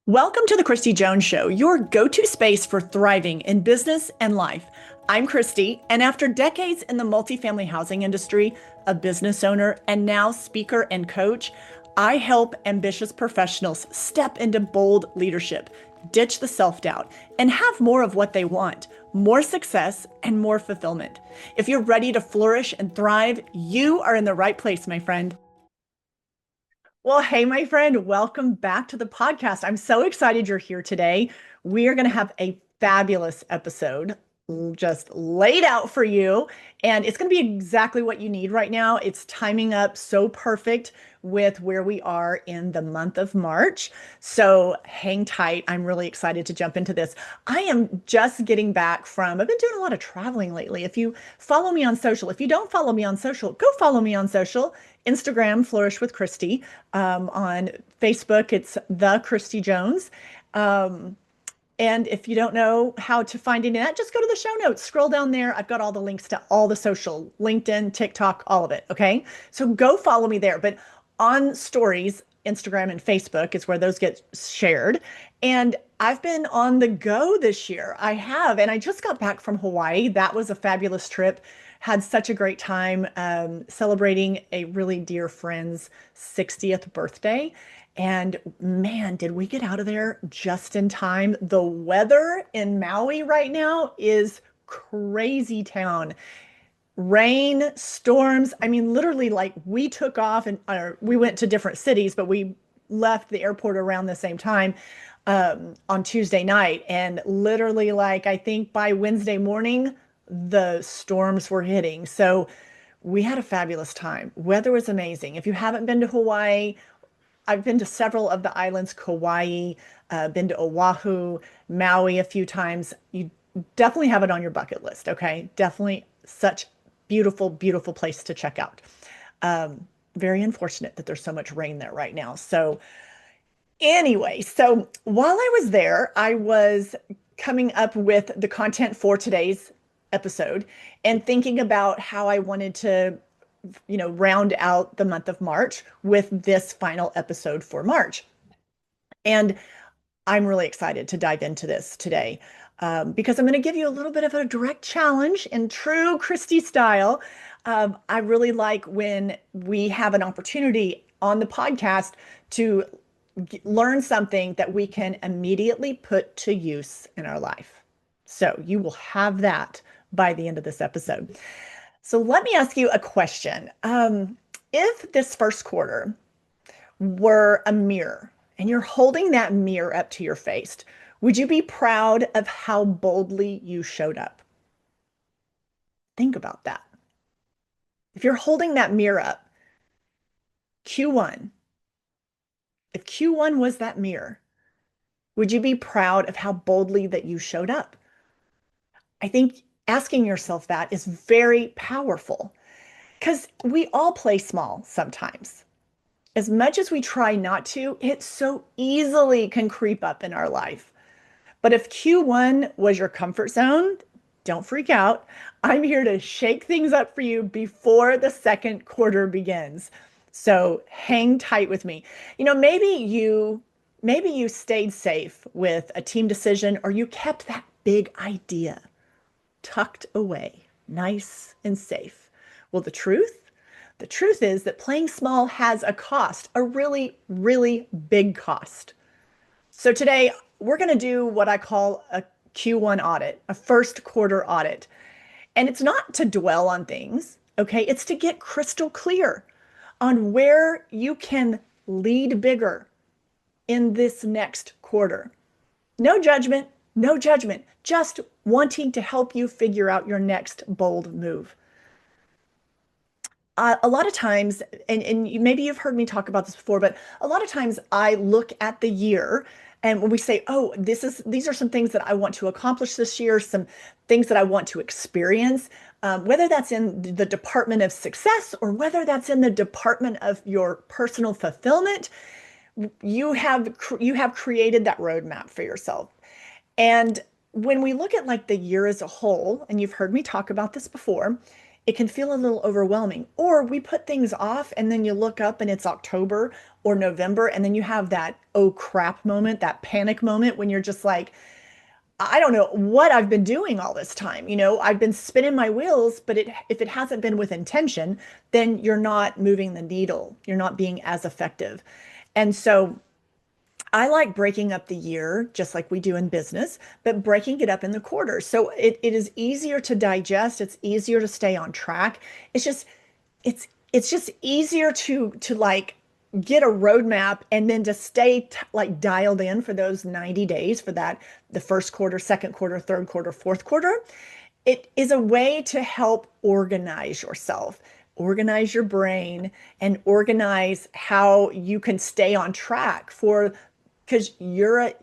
Welcome to the Kristi Jones Show, your go-to space for thriving in business and life. I'm Kristi, and after decades in the multifamily housing industry, a business owner, and now speaker and coach, I help ambitious professionals step into bold leadership, ditch the self-doubt, and have more of what they want, more success and more fulfillment. If you're ready to flourish and thrive, you are in the right place, my friend. Well, hey, my friend, welcome back to the podcast. I'm so excited you're here today. We are going to have a fabulous episode just laid out for you, and it's going to be exactly what you need right now. It's timing up so perfect with where we are in the month of March. So hang tight. I'm really excited to jump into this. I am just getting back I've been doing a lot of traveling lately. If you follow me on social, if you don't follow me on social, go follow me on social. Instagram, Flourish with Kristi. On Facebook, it's the Kristi Jones. And if you don't know how to find any of that, just go to the show notes, scroll down there. I've got all the links to all the social, LinkedIn, TikTok, all of it. Okay. So go follow me there. But on stories, Instagram and Facebook is where those get shared. And I've been on the go this year. I have. And I just got back from Hawaii. That was a fabulous trip. Had such a great time celebrating a really dear friend's 60th birthday. And man, did we get out of there just in time. The weather in Maui right now is crazy town. Rain, storms. I mean, literally, like we took off and we went to different cities, but we left the airport around the same time on Tuesday night. And literally, like I think by Wednesday morning, the storms were hitting. So we had a fabulous time. Weather was amazing. If you haven't been to Hawaii, I've been to several of the islands, Kauai, been to Oahu, Maui a few times. You definitely have it on your bucket list, okay? Definitely such beautiful, beautiful place to check out. Very unfortunate that there's so much rain there right now. So anyway, so while I was there, I was coming up with the content for today's episode and thinking about how I wanted to round out the month of March with this final episode for March. And I'm really excited to dive into this today because I'm going to give you a little bit of a direct challenge in true Kristi style. I really like when we have an opportunity on the podcast to learn something that we can immediately put to use in our life. So you will have that by the end of this episode. So let me ask you a question. If this first quarter were a mirror and you're holding that mirror up to your face, would you be proud of how boldly you showed up? Think about that. If you're holding that mirror up, Q1, if Q1 was that mirror, would you be proud of how boldly that you showed up? I think asking yourself that is very powerful because we all play small sometimes. As much as we try not to, it so easily can creep up in our life. But if Q1 was your comfort zone, don't freak out. I'm here to shake things up for you before the second quarter begins. So hang tight with me. Maybe you stayed safe with a team decision or you kept that big idea tucked away, nice and safe. Well, the truth is that playing small has a cost, a really, really big cost. So today we're going to do what I call a Q1 audit, a first quarter audit. And it's not to dwell on things, okay? It's to get crystal clear on where you can lead bigger in this next quarter. No judgment, no judgment, just wanting to help you figure out your next bold move. A lot of times, and maybe you've heard me talk about this before, but a lot of times I look at the year and when we say, oh, these are some things that I want to accomplish this year, some things that I want to experience, whether that's in the department of success or whether that's in the department of your personal fulfillment, you have created that roadmap for yourself. And when we look at like the year as a whole, and you've heard me talk about this before, it can feel a little overwhelming. Or we put things off and then you look up and it's October or November, and then you have that oh crap moment, that panic moment when you're just like, I don't know what I've been doing all this time. I've been spinning my wheels, but if it hasn't been with intention, then you're not moving the needle. You're not being as effective. And so I like breaking up the year just like we do in business, but breaking it up in the quarters. So it is easier to digest. It's easier to stay on track. It's just easier to like get a roadmap and then to stay like dialed in for those 90 days for that, the first quarter, second quarter, third quarter, fourth quarter. It is a way to help organize yourself, organize your brain, and organize how you can stay on track for, because you're a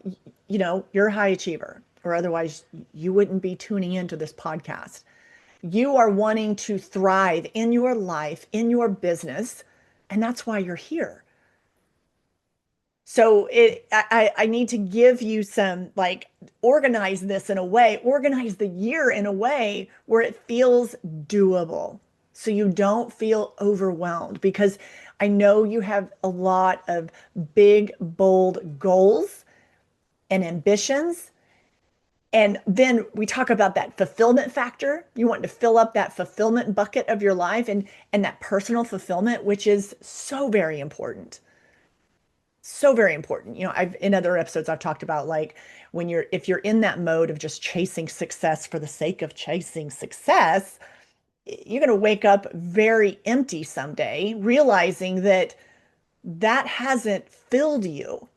high achiever, or otherwise you wouldn't be tuning into this podcast. You are wanting to thrive in your life, in your business, and that's why you're here. So I need to give you some like organize this in a way, organize the year in a way where it feels doable. So you don't feel overwhelmed, because I know you have a lot of big, bold goals and ambitions. And then we talk about that fulfillment factor. You want to fill up that fulfillment bucket of your life, and that personal fulfillment, which is so very important. So very important. I've in other episodes I've talked about like if you're in that mode of just chasing success for the sake of chasing success, you're going to wake up very empty someday, realizing that that hasn't filled you.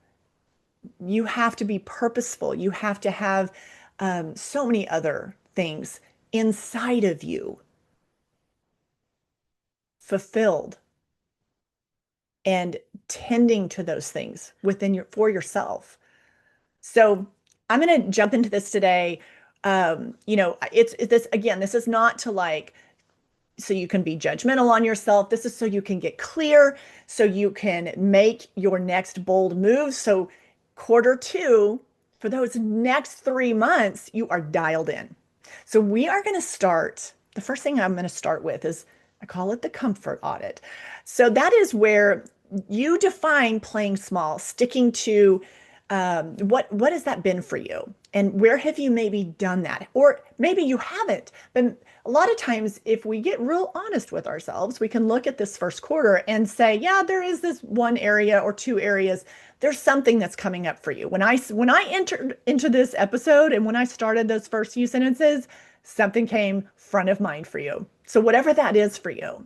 You have to be purposeful. You have to have so many other things inside of you fulfilled, and tending to those things for yourself. So I'm going to jump into this today. It's this again, this is not to like so you can be judgmental on yourself. This is so you can get clear, so you can make your next bold move. So quarter two, for those next 3 months, you are dialed in. So we are going to start. The first thing I'm going to start with is I call it the comfort audit. So that is where you define playing small, sticking to what has that been for you? And where have you maybe done that? Or maybe you haven't. But a lot of times, if we get real honest with ourselves, we can look at this first quarter and say, yeah, there is this one area or two areas. There's something that's coming up for you. When I entered into this episode and when I started those first few sentences, something came front of mind for you. So whatever that is for you.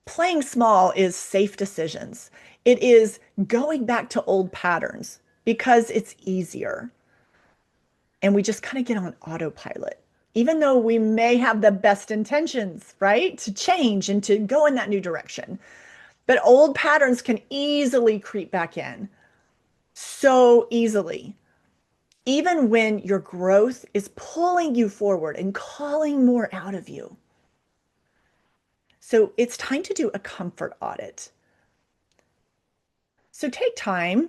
Playing small is safe decisions. It is going back to old patterns because it's easier. And we just kind of get on autopilot, even though we may have the best intentions, right? To change and to go in that new direction. But old patterns can easily creep back in, so easily, even when your growth is pulling you forward and calling more out of you. So it's time to do a comfort audit. So take time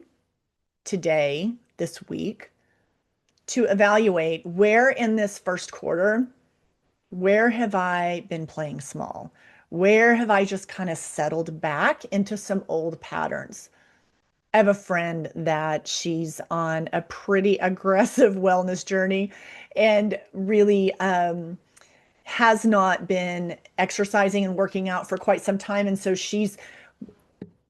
today, this week, to evaluate where in this first quarter, where have I been playing small? Where have I just kind of settled back into some old patterns? I have a friend that she's on a pretty aggressive wellness journey and really has not been exercising and working out for quite some time. And so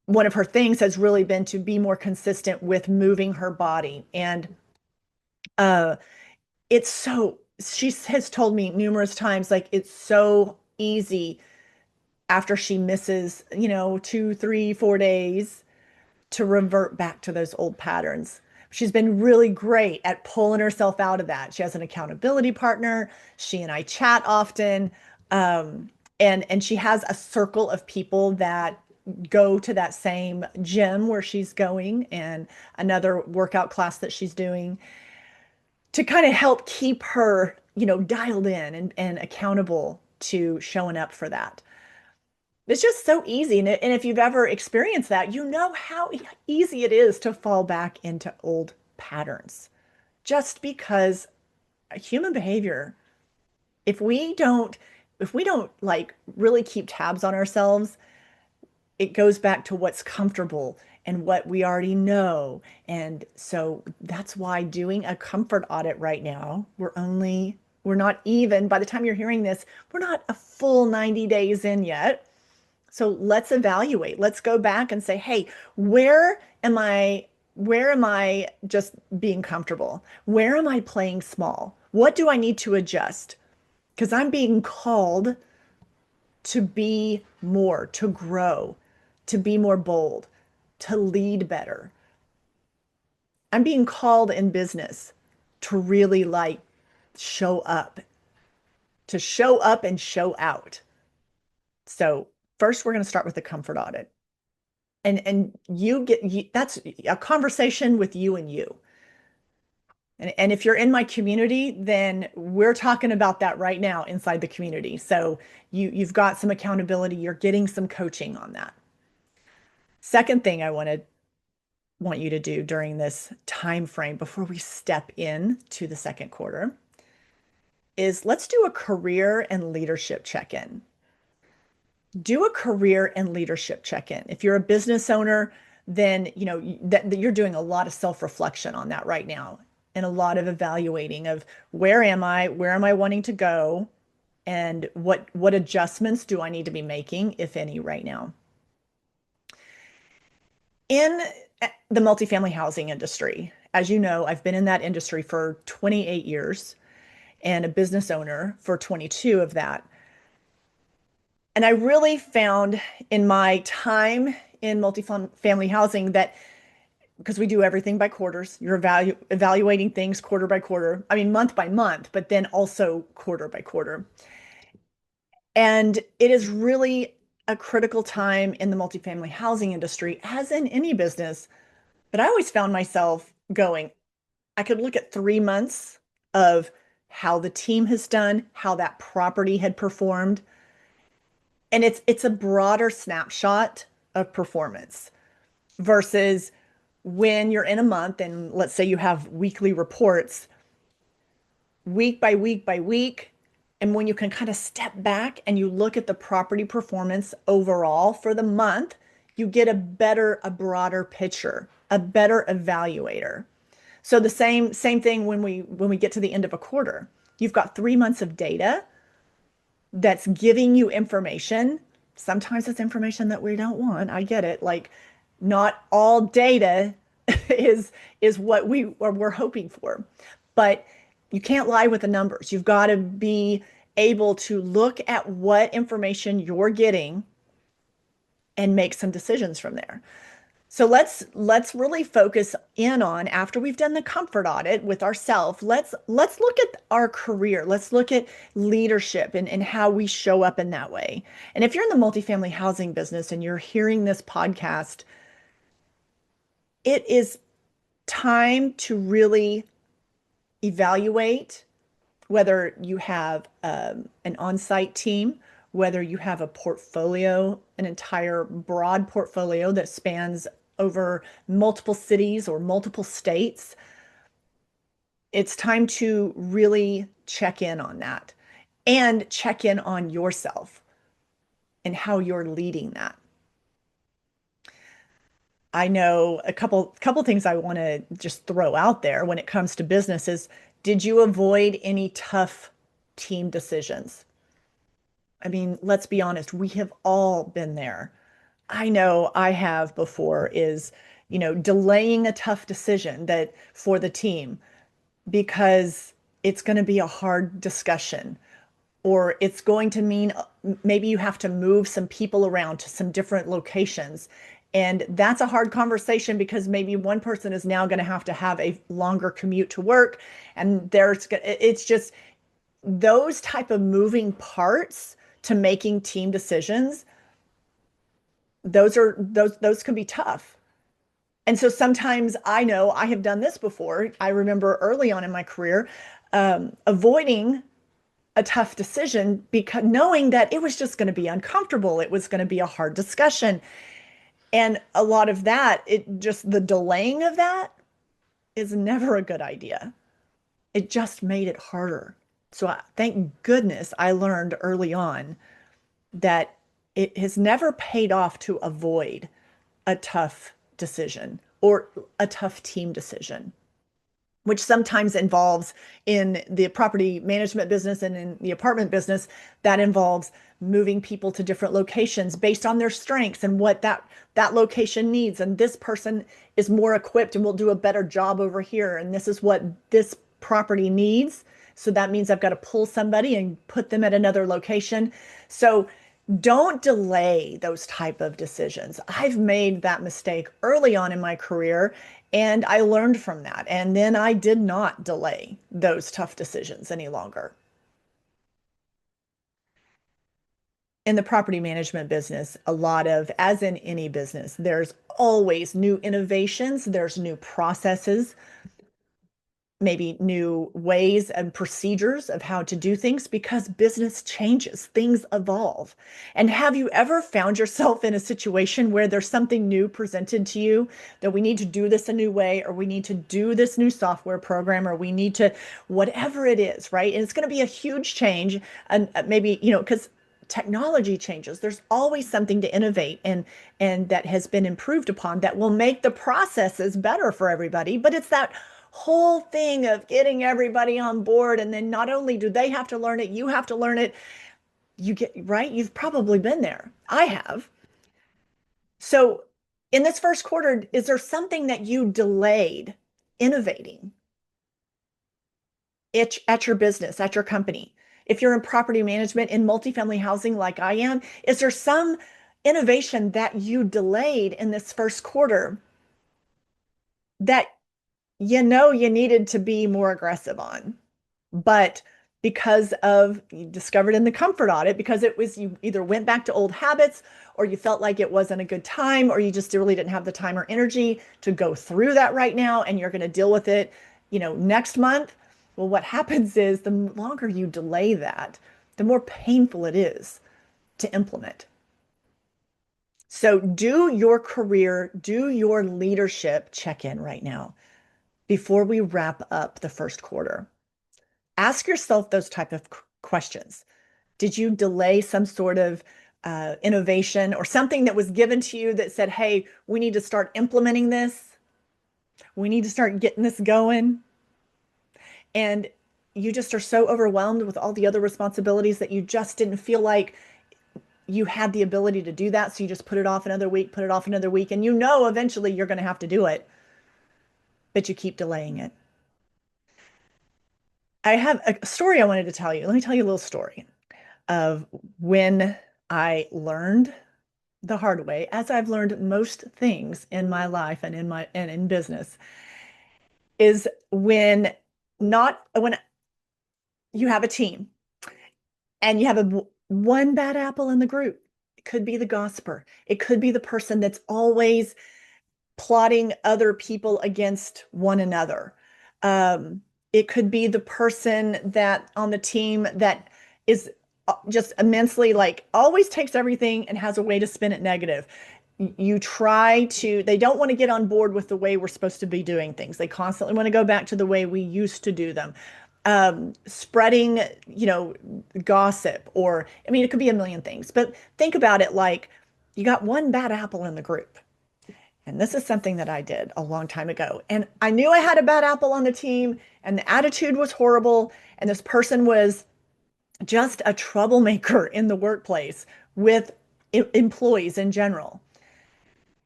one of her things has really been to be more consistent with moving her body. And uh, she has told me numerous times, like, it's so easy after she misses, 2, 3, 4 days to revert back to those old patterns. She's been really great at pulling herself out of that. She has an accountability partner. She and I chat often. And she has a circle of people that go to that same gym where she's going and another workout class that she's doing to kind of help keep her, dialed in and accountable to showing up for that. It's just so easy. And if you've ever experienced that, you know how easy it is to fall back into old patterns. Just because human behavior, if we don't if we don't like really keep tabs on ourselves, it goes back to what's comfortable and what we already know. And so that's why doing a comfort audit right now, we're not even, by the time you're hearing this, we're not a full 90 days in yet. So let's evaluate. Let's go back and say, hey, where am I? Where am I just being comfortable? Where am I playing small? What do I need to adjust? Because I'm being called to be more, to grow, to be more bold, to lead better. I'm being called in business to really like show up, to show up and show out. So first, we're going to start with the comfort audit. And that's a conversation with you and you. And if you're in my community, then we're talking about that right now inside the community. So you've got some accountability, you're getting some coaching on that. Second thing I want you to do during this time frame before we step in to the second quarter is let's do a career and leadership check-in. Do a career and leadership check-in. If you're a business owner, then you know that you're doing a lot of self-reflection on that right now and a lot of evaluating of where am I, where am I wanting to go, and what adjustments do I need to be making, if any, right now. In the multifamily housing industry, as you know, I've been in that industry for 28 years and a business owner for 22 of that. And I really found in my time in multifamily housing that because we do everything by quarters, you're evaluating things quarter by quarter, I mean, month by month, but then also quarter by quarter. And it is really a critical time in the multifamily housing industry, as in any business. But I always found myself going, I could look at 3 months of how the team has done, how that property had performed. And it's a broader snapshot of performance versus when you're in a month and let's say you have weekly reports, week by week by week. And when you can kind of step back and you look at the property performance overall for the month, you get a broader picture, a better evaluator. So the same thing when we get to the end of a quarter. You've got 3 months of data that's giving you information. Sometimes it's information that we don't want. I get it. Like not all data is what we're hoping for. But you can't lie with the numbers. You've got to be able to look at what information you're getting and make some decisions from there. So let's really focus in on after we've done the comfort audit with ourselves. Let's look at our career. Let's look at leadership and how we show up in that way. And if you're in the multifamily housing business and you're hearing this podcast, it is time to really evaluate whether you have an on-site team, whether you have a portfolio, an entire broad portfolio that spans over multiple cities or multiple states. It's time to really check in on that and check in on yourself and how you're leading that. I know a couple things I want to just throw out there when it comes to business is, did you avoid any tough team decisions? I mean, let's be honest, we have all been there. I know I have before is, delaying a tough decision that for the team because it's going to be a hard discussion or it's going to mean maybe you have to move some people around to some different locations. And that's a hard conversation because maybe one person is now going to have a longer commute to work. And it's just those type of moving parts to making team decisions. Those can be tough. And so sometimes I know I have done this before. I remember early on in my career, avoiding a tough decision because knowing that it was just going to be uncomfortable. It was going to be a hard discussion. And a lot of that, the delaying of that is never a good idea. It just made it harder. So thank goodness I learned early on that it has never paid off to avoid a tough decision or a tough team decision, which sometimes involves in the property management business and in the apartment business, that involves moving people to different locations based on their strengths and what that location needs. And this person is more equipped and will do a better job over here. And this is what this property needs. So that means I've got to pull somebody and put them at another location. So don't delay those type of decisions. I've made that mistake early on in my career and I learned from that. And then I did not delay those tough decisions any longer. In the property management business, a lot of, as in any business, there's always new innovations, there's new processes, maybe new ways and procedures of how to do things because business changes, things evolve. And have you ever found yourself in a situation where there's something new presented to you that we need to do this a new way, or we need to do this new software program, or we need to, whatever it is, right? And it's going to be a huge change. And maybe, because technology changes, there's always something to innovate and that has been improved upon that will make the processes better for everybody. But it's that whole thing of getting everybody on board, and then not only do they have to learn it, you have to learn it. You get right, you've probably been there. I have. So in this first quarter, is there something that you delayed innovating at your business, at your company? If you're in property management in multifamily housing like I am, is there some innovation that you delayed in this first quarter that you needed to be more aggressive on? But because of, you discovered in the comfort audit, because it was, you either went back to old habits, or you felt like it wasn't a good time, or you just really didn't have the time or energy to go through that right now, and you're going to deal with it, next month. Well, what happens is the longer you delay that, the more painful it is to implement. So do your career, do your leadership check in right now before we wrap up the first quarter. Ask yourself those type of questions. Did you delay some sort of innovation or something that was given to you that said, hey, we need to start implementing this. We need to start getting this going. And you just are so overwhelmed with all the other responsibilities that you just didn't feel like you had the ability to do that. So you just put it off another week, put it off another week. And eventually you're going to have to do it, but you keep delaying it. I have a story I wanted to tell you. Let me tell you a little story of when I learned the hard way, as I've learned most things in my life and in business, is when you have a team and you have one bad apple in the group. It could be the gossiper. It could be the person that's always plotting other people against one another. It could be the person that on the team that is just immensely, like, always takes everything and has a way to spin it negative. They don't want to get on board with the way we're supposed to be doing things. They constantly want to go back to the way we used to do them. Spreading, gossip, or, I mean, it could be a million things, but think about it like you got one bad apple in the group. And this is something that I did a long time ago. And I knew I had a bad apple on the team, and the attitude was horrible. And this person was just a troublemaker in the workplace with employees in general,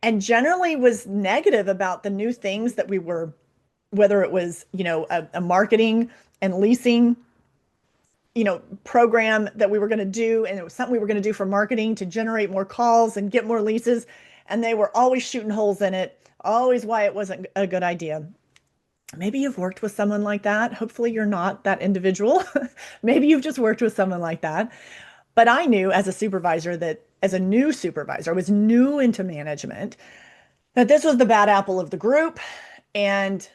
and generally was negative about the new things that we were, whether it was, a marketing and leasing, program that we were going to do. And it was something we were going to do for marketing to generate more calls and get more leases. And they were always shooting holes in it, always why it wasn't a good idea. Maybe you've worked with someone like that. Hopefully you're not that individual. Maybe you've just worked with someone like that. But I knew as a supervisor, that as a new supervisor, I was new into management, that this was the bad apple of the group. And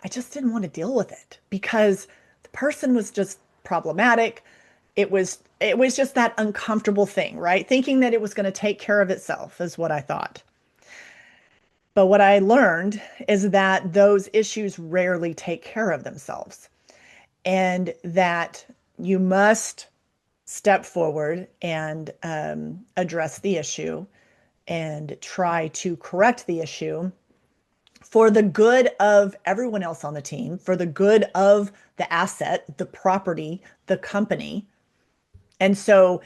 I just didn't want to deal with it because the person was just problematic. It was just that uncomfortable thing, right? Thinking that it was going to take care of itself is what I thought. But what I learned is that those issues rarely take care of themselves. and that you must step forward and address the issue and try to correct the issue for the good of everyone else on the team, for the good of the asset, the property, the company. And so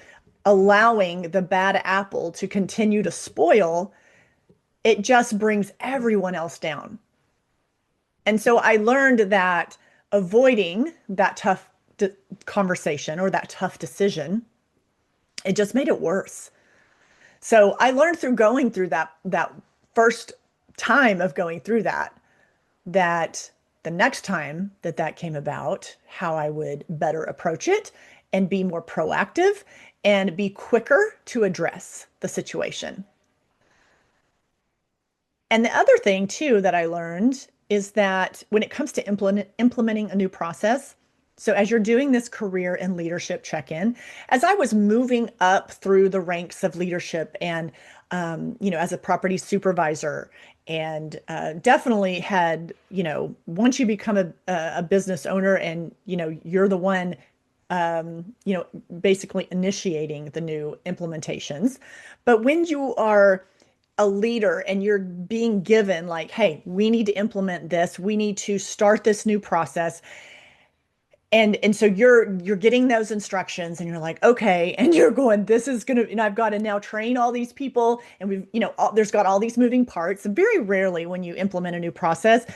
allowing the bad apple to continue to spoil, it just brings everyone else down. And so I learned that avoiding that tough conversation or that tough decision, it just made it worse. So I learned through going through that first time of going through that the next time that that came about, how I would better approach it and be more proactive and be quicker to address the situation. And the other thing too that I learned is that when it comes to implementing a new process, so as you're doing this career and leadership check-in, as I was moving up through the ranks of leadership and as a property supervisor, and definitely had, once you become a business owner and you're the one basically initiating the new implementations. But when you are a leader and you're being given like, hey, we need to implement this, we need to start this new process. And so you're getting those instructions and you're like, okay, and you're going, this is gonna, I've got to now train all these people, and we've, there's got all these moving parts. And very rarely when you implement a new process,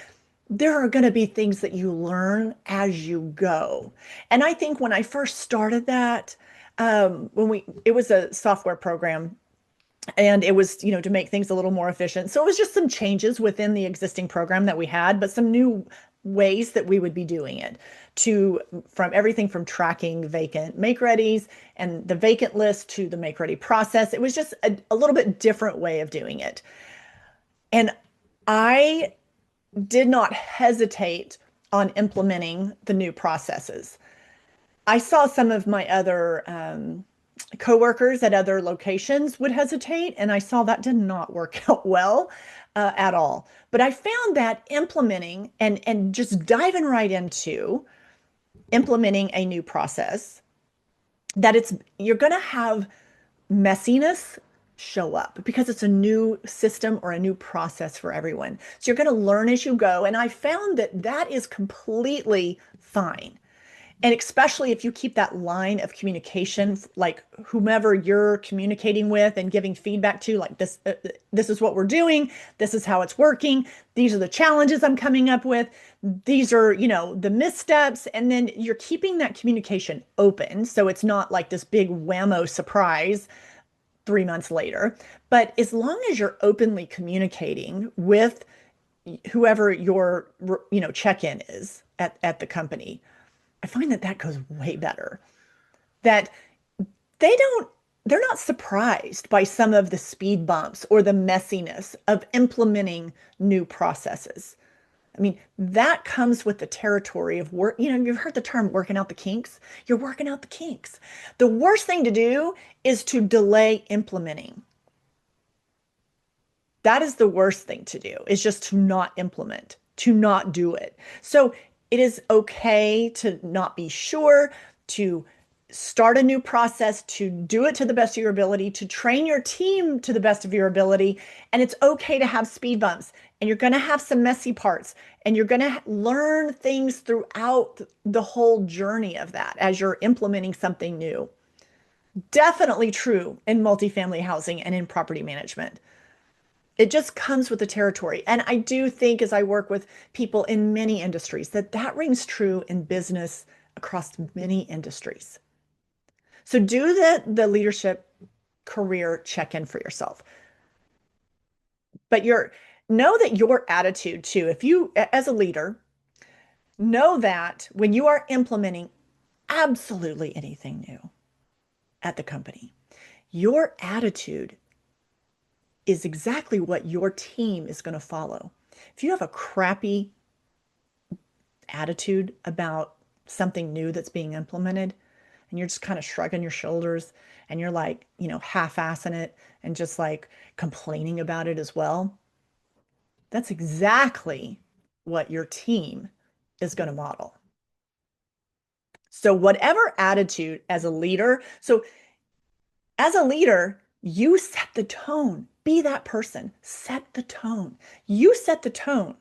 there are going to be things that you learn as you go. And I think when I first started that, it was a software program and it was, to make things a little more efficient. So it was just some changes within the existing program that we had, but some new ways that we would be doing it from everything from tracking vacant make readies and the vacant list to the make ready process. It was just a little bit different way of doing it. And I did not hesitate on implementing the new processes. I saw some of my other coworkers at other locations would hesitate, and I saw that did not work out well at all. But I found that implementing and just diving right into implementing a new process, that you're going to have messiness show up because it's a new system or a new process for everyone. So you're going to learn as you go. And I found that that is completely fine. And especially if you keep that line of communication, like whomever you're communicating with and giving feedback to, like this is what we're doing. This is how it's working. These are the challenges I'm coming up with. These are, the missteps. And then you're keeping that communication open. So it's not like this big whammo surprise 3 months later. But as long as you're openly communicating with whoever your, check-in is at the company, I find that that goes way better. That they're not surprised by some of the speed bumps or the messiness of implementing new processes. I mean, that comes with the territory of work. You've heard the term working out the kinks. You're working out the kinks. The worst thing to do is to delay implementing. That is the worst thing to do, is just to not implement, to not do it. So it is okay to not be sure, to start a new process, to do it to the best of your ability, to train your team to the best of your ability. And it's okay to have speed bumps, and you're going to have some messy parts, and you're going to learn things throughout the whole journey of that as you're implementing something new. Definitely true in multifamily housing and in property management. It just comes with the territory. And I do think, as I work with people in many industries, that that rings true in business across many industries. So do the leadership career check-in for yourself. But know that your attitude too, if you, as a leader, know that when you are implementing absolutely anything new at the company, your attitude is exactly what your team is going to follow. If you have a crappy attitude about something new that's being implemented, and you're just kind of shrugging your shoulders and you're like, half-assing it and just like complaining about it as well, that's exactly what your team is going to model. So, whatever attitude as a leader, so as a leader, you set the tone. Be that person. Set the tone. You set the tone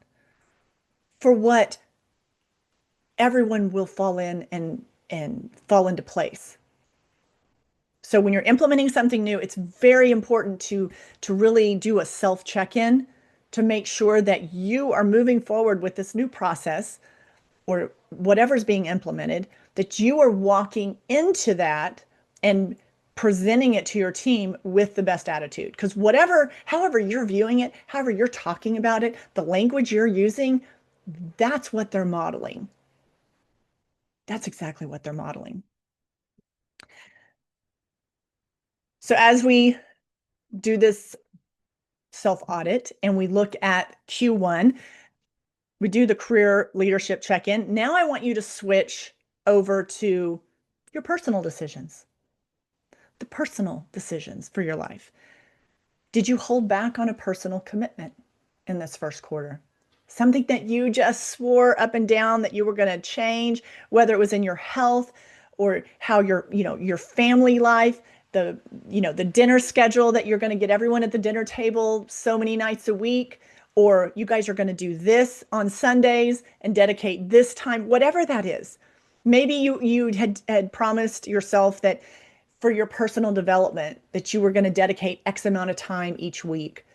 for what everyone will fall in and fall into place. So when you're implementing something new, it's very important to really do a self check-in to make sure that you are moving forward with this new process or whatever's being implemented, that you are walking into that and presenting it to your team with the best attitude. Because however you're viewing it, however you're talking about it, the language you're using, that's what they're modeling. That's exactly what they're modeling. So as we do this self audit and we look at Q1, we do the career leadership check in. Now I want you to switch over to your personal decisions, the personal decisions for your life. Did you hold back on a personal commitment in this first quarter? Something that you just swore up and down that you were going to change, whether it was in your health or how your family life, the dinner schedule that you're going to get everyone at the dinner table so many nights a week, or you guys are going to do this on Sundays and dedicate this time, whatever that is. Maybe you had promised yourself that for your personal development that you were going to dedicate X amount of time each week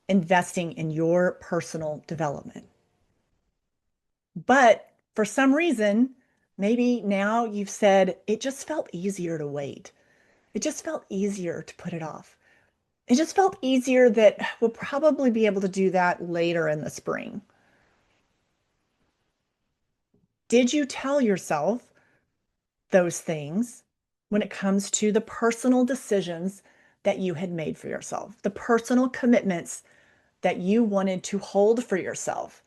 investing in your personal development. But for some reason, maybe now you've said it just felt easier to wait. It just felt easier to put it off. It just felt easier that we'll probably be able to do that later in the spring. Did you tell yourself those things when it comes to the personal decisions that you had made for yourself, the personal commitments that you wanted to hold for yourself?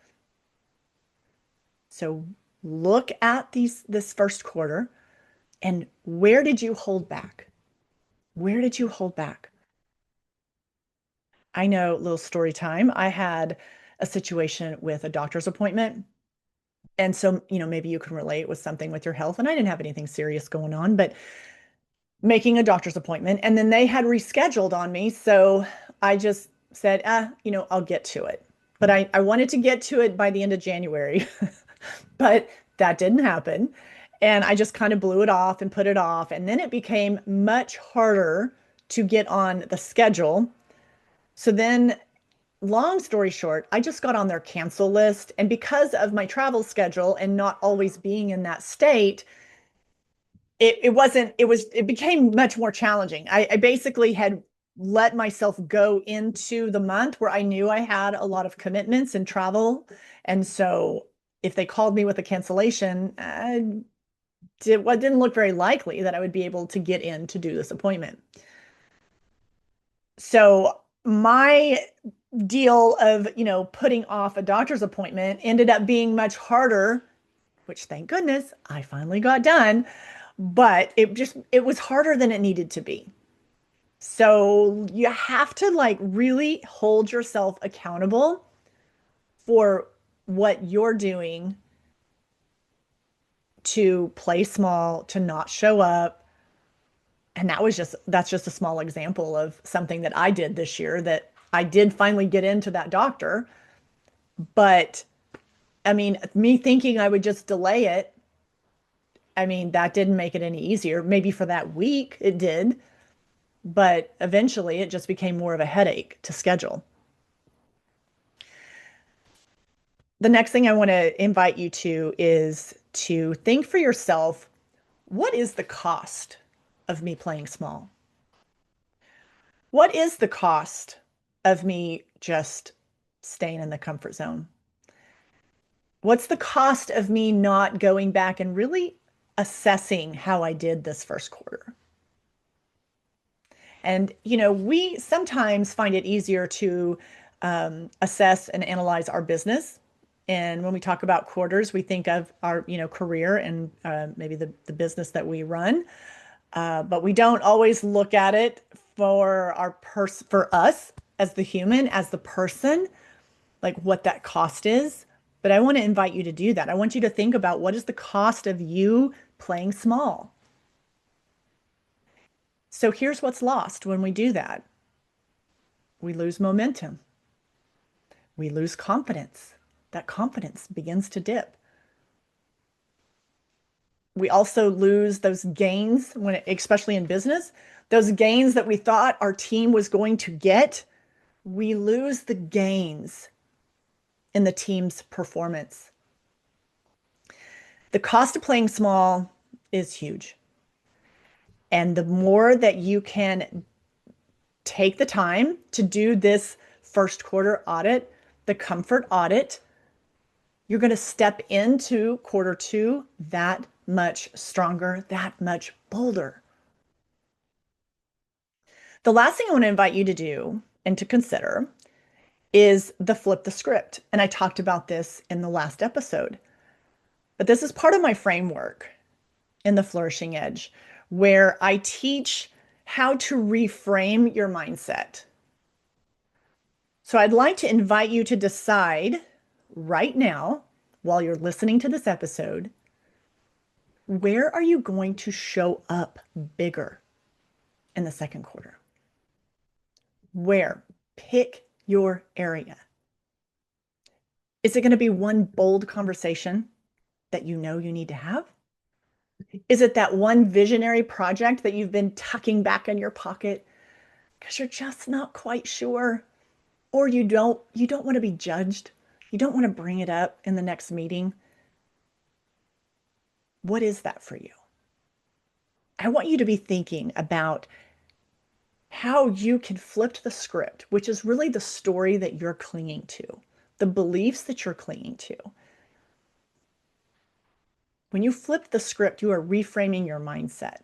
So look at this first quarter and where did you hold back? Where did you hold back? I know, little story time. I had a situation with a doctor's appointment. And so, maybe you can relate with something with your health. And I didn't have anything serious going on, but making a doctor's appointment. And then they had rescheduled on me. So I just said, I'll get to it. But I wanted to get to it by the end of January, but that didn't happen. And I just kind of blew it off and put it off. And then it became much harder to get on the schedule. So then, long story short, I just got on their cancel list. And because of my travel schedule and not always being in that state, it became much more challenging. I basically had let myself go into the month where I knew I had a lot of commitments and travel. And so if they called me with a cancellation, it didn't look very likely that I would be able to get in to do this appointment. So my deal of, putting off a doctor's appointment ended up being much harder, which thank goodness I finally got done, but it was harder than it needed to be. So you have to like really hold yourself accountable for what you're doing to play small, to not show up. And that's just a small example of something that I did this year that I did finally get into that doctor. But I mean, me thinking I would just delay it, I mean, that didn't make it any easier. Maybe for that week it did, but eventually it just became more of a headache to schedule. The next thing I want to invite you to is to think for yourself, what is the cost of me playing small? What is the cost of me just staying in the comfort zone? What's the cost of me not going back and really assessing how I did this first quarter? And, we sometimes find it easier to assess and analyze our business. And when we talk about quarters, we think of our, career and maybe the business that we run. But we don't always look at it for us as the human, as the person, like what that cost is. But I want to invite you to do that. I want you to think about what is the cost of you playing small. So here's what's lost when we do that. We lose momentum. We lose confidence. That confidence begins to dip. We also lose those gains especially in business, those gains that we thought our team was going to get. We lose the gains in the team's performance. The cost of playing small is huge. And the more that you can take the time to do this first quarter audit, the comfort audit, you're going to step into quarter two that much stronger, that much bolder. The last thing I want to invite you to do and to consider is the flip the script. And I talked about this in the last episode. But this is part of my framework in the Flourishing Edge, where I teach how to reframe your mindset. So I'd like to invite you to decide right now, while you're listening to this episode, where are you going to show up bigger in the second quarter? Where? Pick your area. Is it going to be one bold conversation that you know you need to have? Is it that one visionary project that you've been tucking back in your pocket because you're just not quite sure? Or you don't want to be judged. You don't want to bring it up in the next meeting. What is that for you? I want you to be thinking about how you can flip the script, which is really the story that you're clinging to, the beliefs that you're clinging to. When you flip the script, you are reframing your mindset.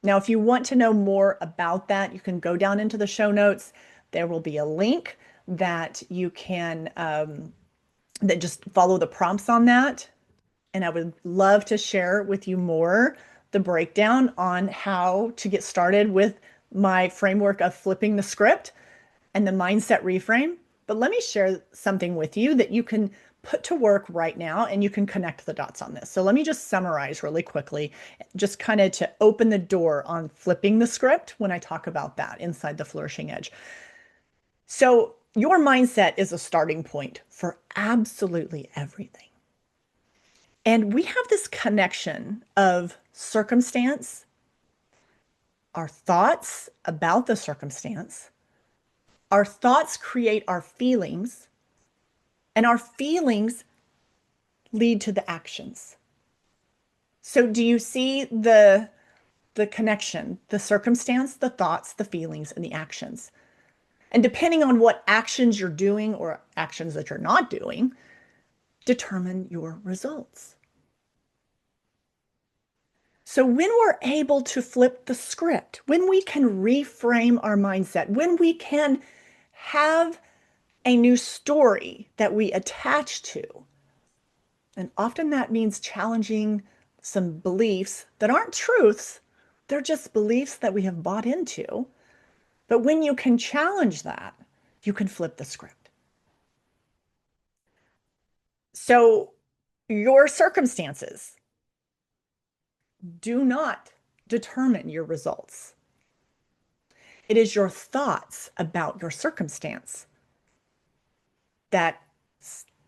Now, if you want to know more about that, you can go down into the show notes. There will be a link that you can that just follow the prompts on that. And I would love to share with you more the breakdown on how to get started with my framework of flipping the script and the mindset reframe. But let me share something with you that you can put to work right now, and you can connect the dots on this. So let me just summarize really quickly, just kind of to open the door on flipping the script when I talk about that inside the Flourishing Edge. So your mindset is a starting point for absolutely everything. And we have this connection of circumstance, our thoughts about the circumstance, our thoughts create our feelings, and our feelings lead to the actions. So do you see the connection, the circumstance, the thoughts, the feelings, and the actions? And depending on what actions you're doing or actions that you're not doing, determine your results. So when we're able to flip the script, when we can reframe our mindset, when we can have a new story that we attach to, and often that means challenging some beliefs that aren't truths, they're just beliefs that we have bought into. But when you can challenge that, you can flip the script. So your circumstances do not determine your results. It is your thoughts about your circumstance that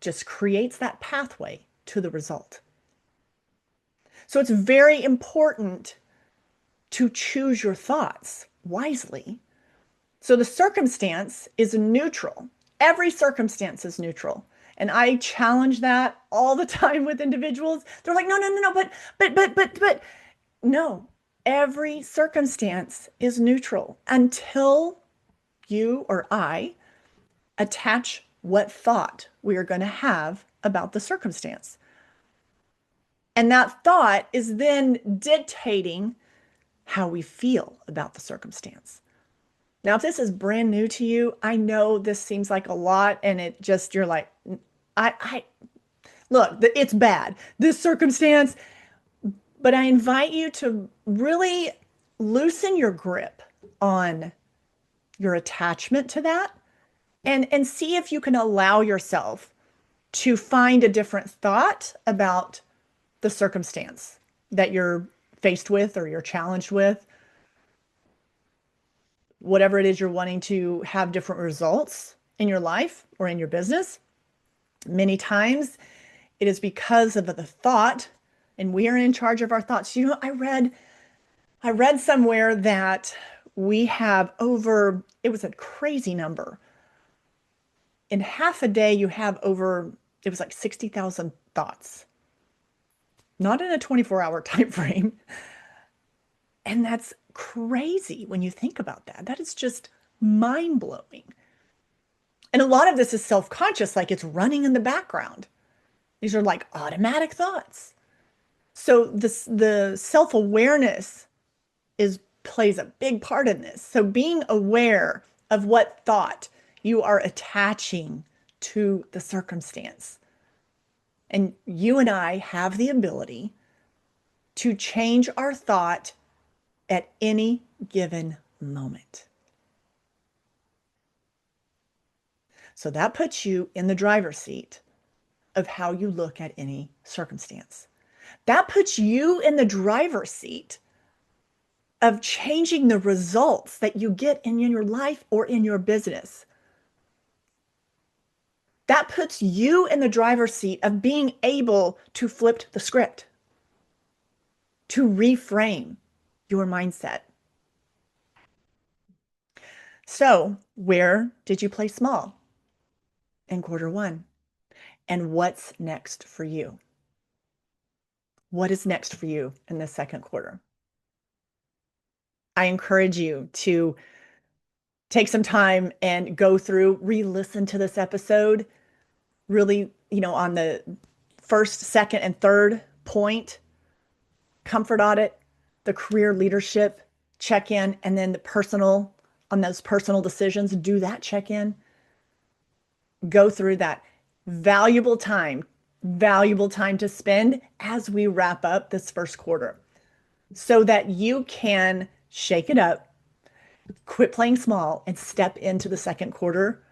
just creates that pathway to the result. So it's very important to choose your thoughts wisely. So the circumstance is neutral. Every circumstance is neutral. And I challenge that all the time with individuals. They're like, no, but no, every circumstance is neutral until you or I attach what thought we are going to have about the circumstance. And that thought is then dictating how we feel about the circumstance. Now, if this is brand new to you, I know this seems like a lot, and it just, you're like, look, it's bad, this circumstance, but I invite you to really loosen your grip on your attachment to that and see if you can allow yourself to find a different thought about the circumstance that you're faced with or you're challenged with, whatever it is you're wanting to have different results in your life or in your business, many times it is because of the thought, and we are in charge of our thoughts. I read somewhere that we have over, it was a crazy number. In half a day, you have over, it was like 60,000 thoughts, not in a 24-hour time frame. And that's crazy when you think about that. That is just mind blowing. And a lot of this is self-conscious, like it's running in the background. These are like automatic thoughts. So the self-awareness is plays a big part in this. So being aware of what thought you are attaching to the circumstance. And you and I have the ability to change our thought at any given moment. So that puts you in the driver's seat of how you look at any circumstance. That puts you in the driver's seat of changing the results that you get in your life or in your business. That puts you in the driver's seat of being able to flip the script, to reframe your mindset. So, where did you play small in quarter one? And what's next for you? What is next for you in the second quarter? I encourage you to take some time and go through, re-listen to this episode, really, on the first, second, and third point, comfort audit, the career leadership check-in, and then the personal, on those personal decisions, do that check-in. Go through that. Valuable time to spend as we wrap up this first quarter so that you can shake it up, quit playing small, and step into the second quarter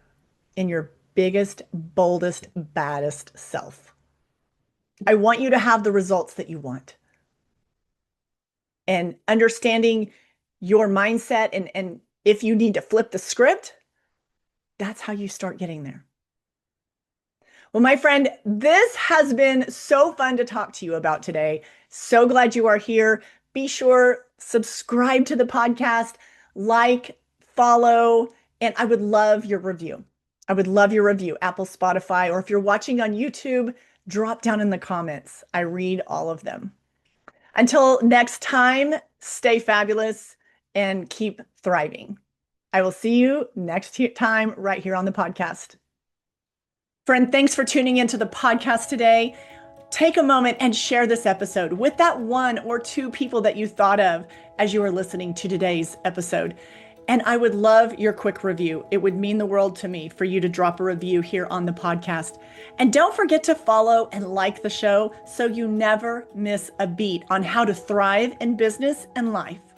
in your biggest, boldest, baddest self. I want you to have the results that you want. And understanding your mindset and if you need to flip the script, that's how you start getting there. Well, my friend, this has been so fun to talk to you about today. So glad you are here. Be sure, subscribe to the podcast, like, follow, and I would love your review. I would love your review, Apple, Spotify, or if you're watching on YouTube, drop down in the comments. I read all of them. Until next time, stay fabulous and keep thriving. I will see you next time right here on the podcast. Friend, thanks for tuning into the podcast today. Take a moment and share this episode with that one or two people that you thought of as you were listening to today's episode. And I would love your quick review. It would mean the world to me for you to drop a review here on the podcast. And don't forget to follow and like the show so you never miss a beat on how to thrive in business and life.